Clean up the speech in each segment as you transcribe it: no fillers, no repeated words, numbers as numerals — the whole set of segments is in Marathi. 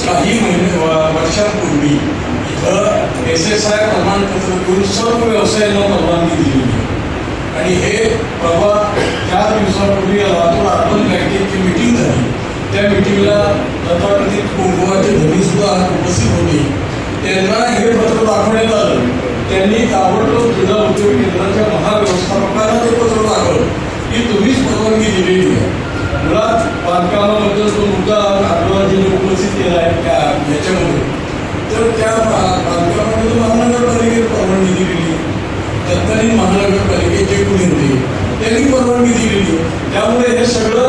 काही वर्षांपूर्वी इथं SSI प्रमाणपत्र देऊन सर्व व्यवसायांना परवानगी दिली आणि हे परवा 4 दिवसापूर्वी लातूर अर्बन बँकेची मीटिंग झाली. त्या मीटिंगला तथाकथित कुंकुमाचे धनी सुद्धा उपस्थित होते. त्यांना हे पत्र दाखवण्यात आलं. त्यांनी ताबडतोब क्रीडा उद्योग केंद्राच्या महाव्यवस्थापकांना ते पत्र दाखवलं की तुम्हीच परवानगी दिलेली आहे. मुळात बांधकामाबद्दल तो मुद्दा आढळरावांनी उपस्थित केला आहे याच्यामध्ये. तर त्या बांधकामामध्ये महानगरपालिकेने परवानगी दिलेली, तत्कालीन महानगरपालिकेचे कोणी होते त्यांनी परवानगी दिलेली. त्यामुळे हे सगळं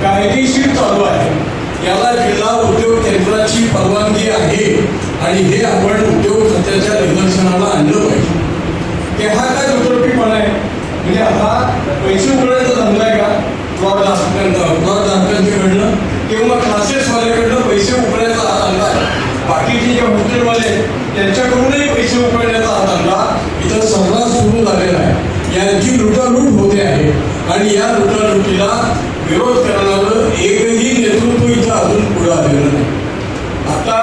कायदेशीर चालू आहे. याला जिल्हा उद्योग केंद्राची परवानगी आहे आणि हे आपण उद्योग खात्याच्या निदर्शनाला आणलं पाहिजे. की हा काय दुतर्फीपणा आहे? म्हणजे हा पैसे उकळायचा धंदा आहे का? प्लॉटधारकांच्याकडनं किंवा क्लासेसवाल्याकडनं पैसे उकळण्याचा हा धंदा आहे. बाकीचे जे हॉस्टेलवाले त्यांच्याकडूनही पैसे उकळण्याचा हा धंदा इथं सर्रास सुरू झालेला आहे. यांची लुटालूट होते आहे आणि या लुटालुटीला विरोध करणारं एकही नेतृत्व इथं अजून पुढे आलेलं नाही. आता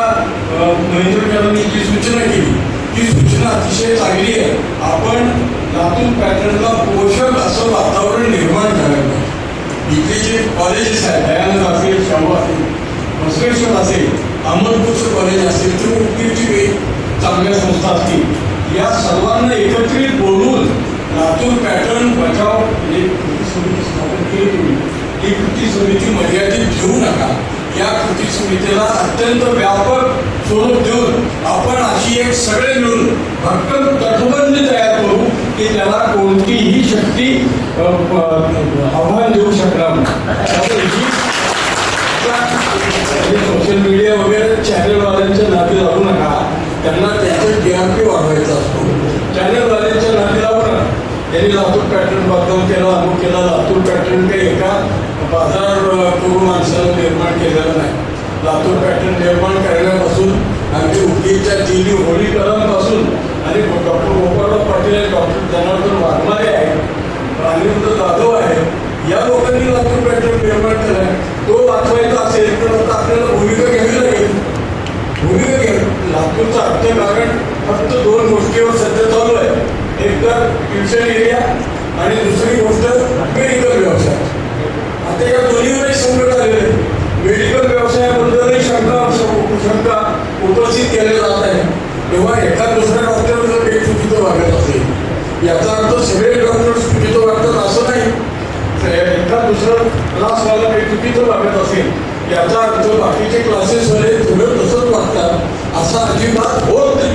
महेंद्रकरांनी जी सूचना केली ती सूचना अतिशय चांगली आहे. आपण लातूर पॅटर्नला पोषक असं वातावरण निर्माण करायला इथले जे कॉलेजेस आहेत, दयानंद असेल, शाहू असेल, बसवेश्वर असेल, अहमदपूरचं कॉलेज असेल, तर उपयोगी चांगल्या संस्था असतील, या सर्वांना एकत्रित बोलून लातूर पॅटर्न बचाव म्हणजे कृती समिती स्थापन केली तुम्ही. ही कृती समिती मर्यादित ठेवू नका. या कृती समितीला अत्यंत व्यापक स्वरूप देऊन आपण अशी एक सगळे मिळून भक्कम तटबंदी तयार करू की त्याला कोणतीही शक्ती आव्हान देऊ शकणार नाही. सोशल मीडिया वगैरे चॅनलवाल्यांच्या नादी लागू नका. त्यांना त्यांचं TRP वाढवायचा असतो. चॅनलवाल्यांच्या नादी लागू नका. त्यांनी लातूर पॅटर्न बदनाम केला, अमुक केला. लातूर पॅटर्न काही एका बाजार करू माणसाला निर्माण केलेलं नाही. लातूर पॅटर्न निर्माण करण्यापासून अगदी उद्योगच्या तिन्ही होळीकरांपासून आणि डॉक्टर गोपाळराव पाटील आहे, डॉक्टर जनार्दन वाघमारे आहे, अनिरुद्ध जाधव आहे, या लोकांनी लातूर पॅटर्न निर्माण केला. तो वाचवायचा असेल तर आता आपल्याला भूमिका घ्यावी लागेल. भूमिका घ्या. लातूरचं अर्थकारण फक्त 2 गोष्टीवर सध्या चालू आहे. एक तर ट्युशन एरिया आणि दुसरी गोष्ट मेडिकल व्यवसाय. आता या दोन्हीवरही संकट आलेलं आहे. मेडिकल व्यवसायाबद्दलही शंका उपस्थित केल्या जात आहे. तेव्हा एका दुसऱ्या डॉक्टर जर काही चुकीचं वागत असेल याचा अर्थ सगळे डॉक्टर चुकीचं वागतात असं नाही. एका दुसरं क्लासवाला काही चुकीचं वागत असेल याचा अर्थ बाकीचे क्लासेसवाले सगळं तसंच वागतात असा अजिबात होत नाही.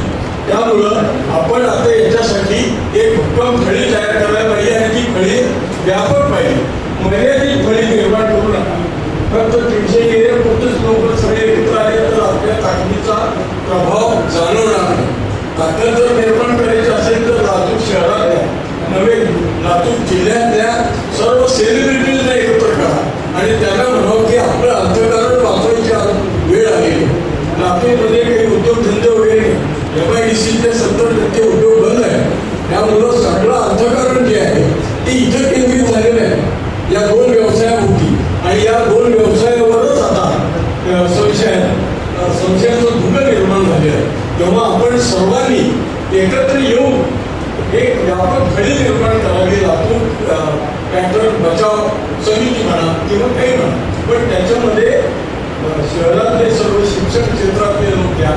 त्यामुळं आपण आता याच्यासाठी एक भक्कम फळी तयार करायला पाहिजे आणि ती फळी व्यापक पाहिजे. मर्यादित फळी निर्माण करू नका. फक्त 300 एरियापुरतेच लोक सगळे एकत्र आले तर आपल्या ताकदीचा प्रभाव जाणवणार नाही. ताकद जर निर्माण करायची असेल तर लातूर शहरातल्या नव्हे लातूर जिल्ह्यातल्या सर्व सेलिब्रिटीजना एकत्र करा आणि त्यांना म्हणावं की आपलं अर्थकारण वाचवायची वेळ आलेली. लातूरमध्ये काही उद्योगधंदे वगैरे MIDCचे 70% उद्योग बंद आहे. त्यामुळं सगळं अर्थकारण जे आहे ते इथं केंद्रित झालेलं आहे या 2 व्यवसायाभोवती आणि या 2 व्यवसायावरच आता संशयाचं धुकं निर्माण झालेलं आहे. तेव्हा आपण सर्वांनी एकत्र येऊन एक व्यापक फळी निर्माण करावी. लातूर पॅटर्न बचाव समिती म्हणा किंवा काही म्हणा, पण त्याच्यामध्ये शहरातले सर्व शिक्षण क्षेत्रातले लोक घ्या,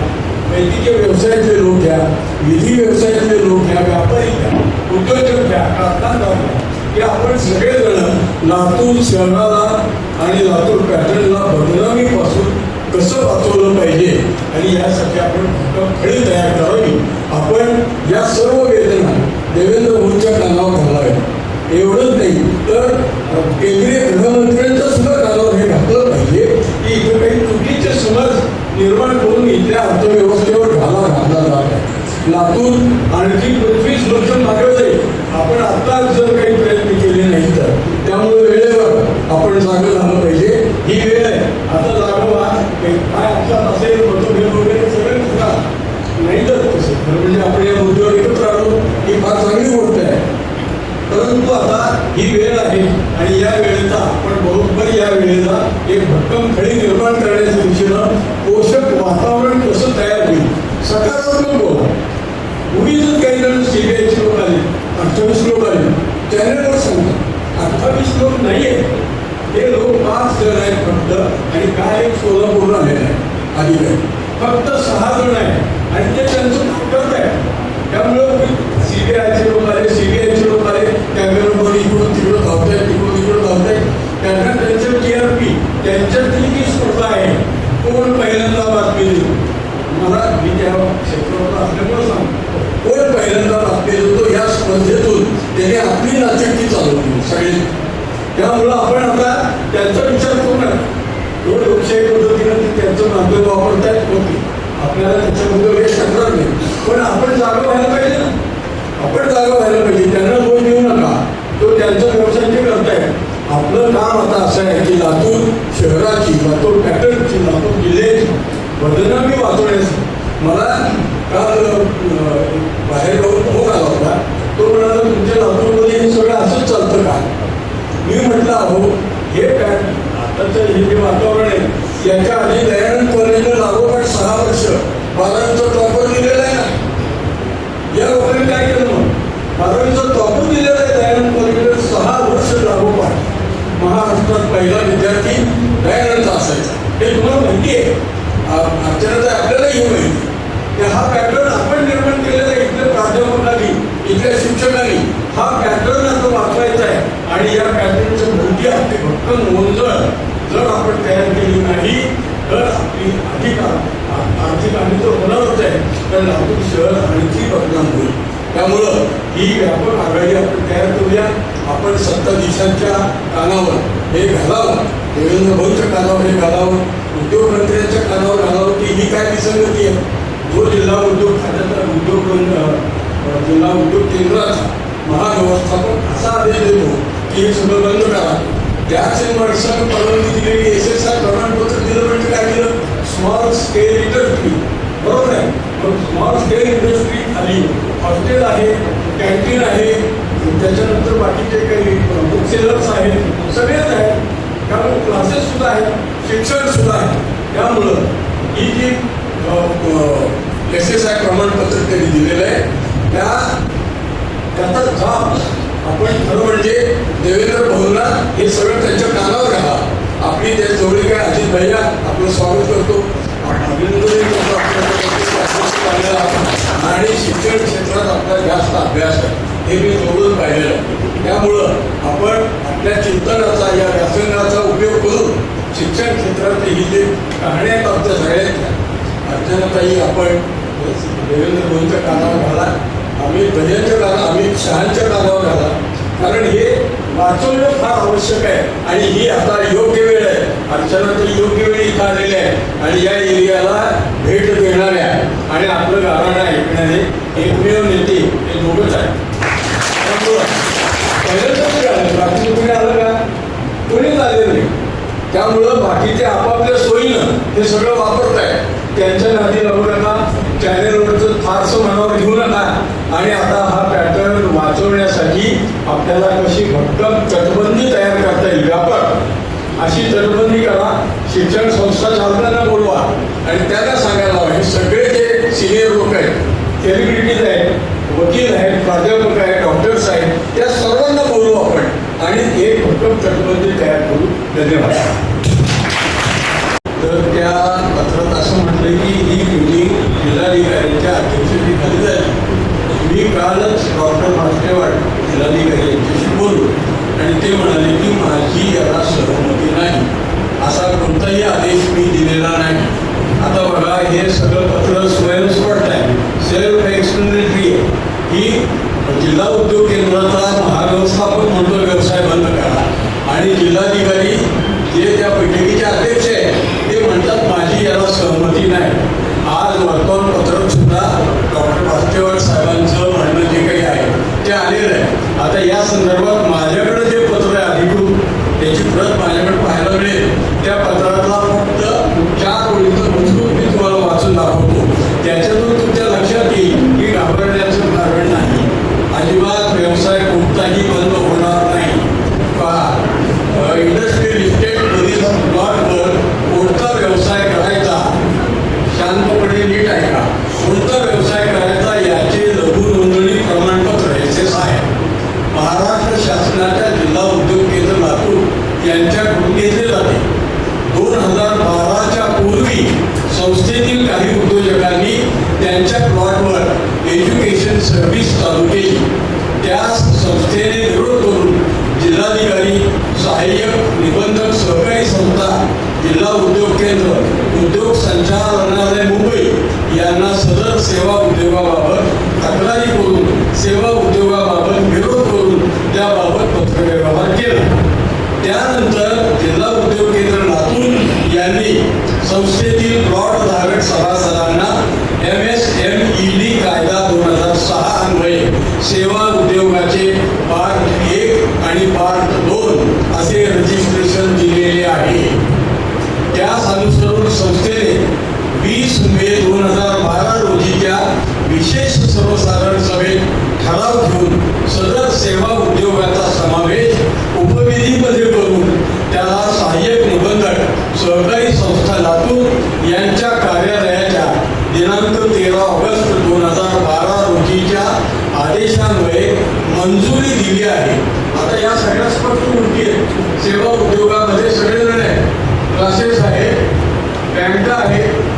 वैद्यकीय व्यवसायातले लोक घ्या, विधी व्यवसायातले लोक घ्या, व्यापारी घ्या, उद्योजक घ्या, कारखानदार घ्या, की आपण सगळेजण लातूर शहराला आणि लातूर पॅटर्नला बदनामीपासून कसं वाचवलं पाहिजे आणि यासाठी आपण फळी तयार करावी. आपण या सर्व वेदना देवेंद्र भाऊंच्या कानावर घालाव्या. एवढंच नाही तर केंद्रीय गृहमंत्र्यांच्या सुद्धा कानावर हे घातलं पाहिजे की इथं काही चुकीचे समज निर्माण करून इथल्या अर्थव्यवस्थेवर घाला घातला जात आहे. लातूर आणखी 25 वर्ष मागे जाईल आपण आता जर काही प्रयत्न केले नाही तर. त्यामुळे वेळेवर आपण जागं झालं पाहिजे. ही वेळ आहे आता जागं व्हा. काय आमच्यात असेल मतभेद वगैरे सगळे सुद्धा नाही तर तसं म्हणजे आपण या मुद्द्यावर एकत्र आलो ही फार चांगली गोष्ट आहे. परंतु आता ही वेळ आहे आणि या वेळेचा आपण बरोबर या वेळेला एक भक्कम फळी निर्माण करण्याच्या दिशेनं पोषक आणि काय एक सोलापूरला आलेलं आहे अधिकारी, फक्त 6 जण आहे आणि ते त्यांचं काम करत आहे. त्यामुळं CBIचे लोक आले, CBIचे लोक आले, कॅमेरामध्ये इकडून तिकडं धावतायत, तिकडून तिकडं धावतायत. त्यांना त्यांचं TRP, त्यांच्यातली जी स्पर्धा आहे, कोण पहिल्यांदा बातमी देतो. मला मी त्या क्षेत्रावर असल्यामुळे सांगतो, कोण पहिल्यांदा बातमी देतो या स्पर्धेतून त्याने आपली नाचक्की चालवली सगळे. त्यामुळं आपण आता त्यांचा विचार करू नका. एवढं लोकशाही पद्धतीनं त्यांचं माध्यम वापरतायत होती, आपल्याला त्याच्याबद्दल काही तक्रार नाही. पण आपण जागा व्हायला पाहिजे ना, आपण जागा व्हायला पाहिजे. त्यांना दोष देऊ नका, तो त्यांचा व्यवसाय ते करतायत. आपलं काम आता असं आहे की लातूर शहराची, लातूर पॅटर्नची, लातूर जिल्ह्याची बदनामी वाचवण्याची. मला काल बाहेर जाऊन फोन आला होता, तो म्हणाला तुमच्या लातूरमध्ये हे सगळं असंच चालतं का? मी म्हटलं अहो हे आताचं हे जे वातावरण आहे, याच्या आधी दयानंद कॉलेजला लागोपाठ 6 वर्ष 12वीचा टॉपर दिलेला आहे ना. या लोकांनी काय केलं मग? 12वीचा टॉपर दिलेला आहे दयानंद कॉलेजला 6 वर्ष लागोपाठ. महाराष्ट्रात पहिला विद्यार्थी दयानंद असायचा, हे तुम्हाला माहिती आहे. अर्चनाचा आपल्यालाही माहिती की हा पॅटर्न आपण निर्माण केलेला आहे. इथल्या प्राध्यापकांनी, इथल्या शिक्षकांनी हा पॅटर्न आता वाचवायचा आहे. आणि या पॅटर्नच्या भोवती आपली भक्कम नोंदळ जर आपण तयार केली नाही तर आपली आर्थिक हानी तर होणारच आहे, तर लातूर शहर आणखी बदनाम होईल. त्यामुळं ही व्यापक आघाडी आपण तयार करूया. आपण सत्ताधीशांच्या कानावर हे घालावं, देवेंद्र भाऊच्या कानावर हे घालावं, उद्योगमंत्र्यांच्या कानावर घालावं की ही काय विसंगती आहे. जो जिल्हा उद्योग खात्याचा जिल्हा उद्योग केंद्राचा महाव्यवस्थापक असा आदेश देतो की हे सगळं बंद करा. त्याच वर्षात परवानगी दिलेली SSI प्रमाणपत्र दिलं म्हणजे काय दिलं? स्मॉल स्केल इंडस्ट्री, बरोबर आहे. मग स्मॉल स्केल इंडस्ट्री आली, हॉस्टेल आहे, कॅन्टीन आहे, त्याच्यानंतर बाकीचे काही बुक सेलर्स आहेत, सगळेच आहेत. त्यामुळे क्लासेस सुद्धा आहेत, शिक्षण सुद्धा आहे. त्यामुळं ही जी SSI प्रमाणपत्र त्यांनी दिलेलं आहे त्याचा जाब आपण खरं म्हणजे देवेंद्र भाऊंना हे सगळं त्यांच्या कानावर घाला. आपली त्या जवळ काय अजित भैया आपलं स्वागत करतो, अभिनंदनही करतो आणि शिक्षण क्षेत्रात आपला जास्त अभ्यास आहे हे मी जवळून पाहिलेलं आहे. त्यामुळं आपण आपल्या चिंतनाचा या व्यासंगाचा उपयोग करून शिक्षण क्षेत्रात ही जे कहाण्यात आमच्या सगळ्यांच्या अर्चनाताई आपण देवेंद्र भाऊंच्या कानावर घाला, अमित भैयांच्या कानावर, अमित शहांच्या कानावर घाला. कारण हे वाचवणं फार आवश्यक आहे आणि ही आता योग्य वेळ आहे. अर्चनाताई योग्य वेळी इथं आलेल्या आहे आणि या एरियाला भेट देणाऱ्या आणि आपलं गाणं ऐकणारे एकमेव नेते हे दोघंच आहे. त्यामुळं पहिल्यांदाच आलं, बाकी तुम्ही आलं का? कोणीच आलेलं नाही. त्यामुळं बाकीचे आपापल्या सोयीनं हे सगळं वापरत आहे. त्यांच्या नादी लागू नका, चॅनेलवरचं फारसं मनावर घेऊ नका. आणि आता हा पॅटर्न वाचवण्यासाठी आपल्याला कशी भक्कम तटबंदी तयार करता येईल, व्यापक अशी तटबंदी करा. शिक्षण संस्था चालकांना बोलवा आणि त्यांना सांगायला हवं. हे सगळे जे सिनियर लोक आहेत, सेलिब्रिटीज आहेत, वकील आहेत, प्राध्यापक आहेत, डॉक्टर्स आहेत, त्या सर्वांना बोलवू आपण आणि एक भक्कम तटबंदी तयार करू. धन्यवाद. तर त्या पत्रात असं म्हटलं की ही मीटिंग जिल्हाधिकाऱ्यांच्या अध्यक्षतेखाली झाली. मी कालच डॉक्टर भास्केवाड जिल्हाधिकारी यांच्याशी बोललो आणि ते म्हणाले की माझी याला सहमती नाही, असा कोणताही आदेश मी दिलेला नाही. आता बघा हे सगळं पत्र स्वयंस्फूर्त आहे, सेल्फ एक्सप्लेनेटरी आहे. ही जिल्हा उद्योग केंद्राचा महाव्यवस्थापक म्हणतो व्यवसाय बंद करा आणि जिल्हाधिकारी जे त्या बैठकीचे अध्यक्ष आहे ते म्हणतात माझी याला सहमती नाही. आज वर्तमानपत्रात सुद्धा डॉक्टर भास्केवाड साहेबांचं म्हणणं जे काही आहे ते आलेलं आहे. आता या संदर्भात माझ्याकडे जे पत्र आहे अधिकृत, त्याची प्रत माझ्याकडे पाहायला मिळेल. त्या पत्रातला फक्त 4 ओळीचं मजकूर मी तुम्हाला वाचून दाखवतो. त्याच्यातून तुमच्या लक्षात येईल की घाबरण्याचं कारण नाही, अजिबात व्यवसाय कोणताही बंद होणार नाही. पहा, इंडस्ट्रियल इस्टेटमधील प्लॉटवर उद्योग केंद्र, उद्योग संचालनालय मुंबई यांना सदर सेवा उद्योगाबाबत तक्रारी करून सेवा उद्योगाबाबत विरोध करून त्याबाबत पत्रव्यवहार केला. त्यानंतर जिल्हा उद्योग केंद्र लातूर यांनी संस्थेतील प्लॉट धारक सभासदांना MSMED कायदा 2006 अन्वये सेवा उद्योगाचे पार्ट 1 आणि पार्ट 2 असे रजिस्ट्रेशन दिलेले आहे. त्यास अनुसरून संस्थेने 20 मे 2012 रोजीच्या विशेष सर्वसाधारण सभेत ठराव घेऊन सदर सेवा उद्योगाचा समावेश उपविधीमध्ये करून त्याला सहाय्यक निबंधक सहकारी संस्था लातूर यांच्या कार्यालयाच्या दिनांक 13 ऑगस्ट 2012 रोजीच्या आदेशान्वये मंजुरी दिली आहे. आता या सगळ्या स्पष्ट गोष्टी आहेत. सेवा उद्योगामध्ये सगळेजण आहेत, क्लासेस आहेत, बँका आहेत,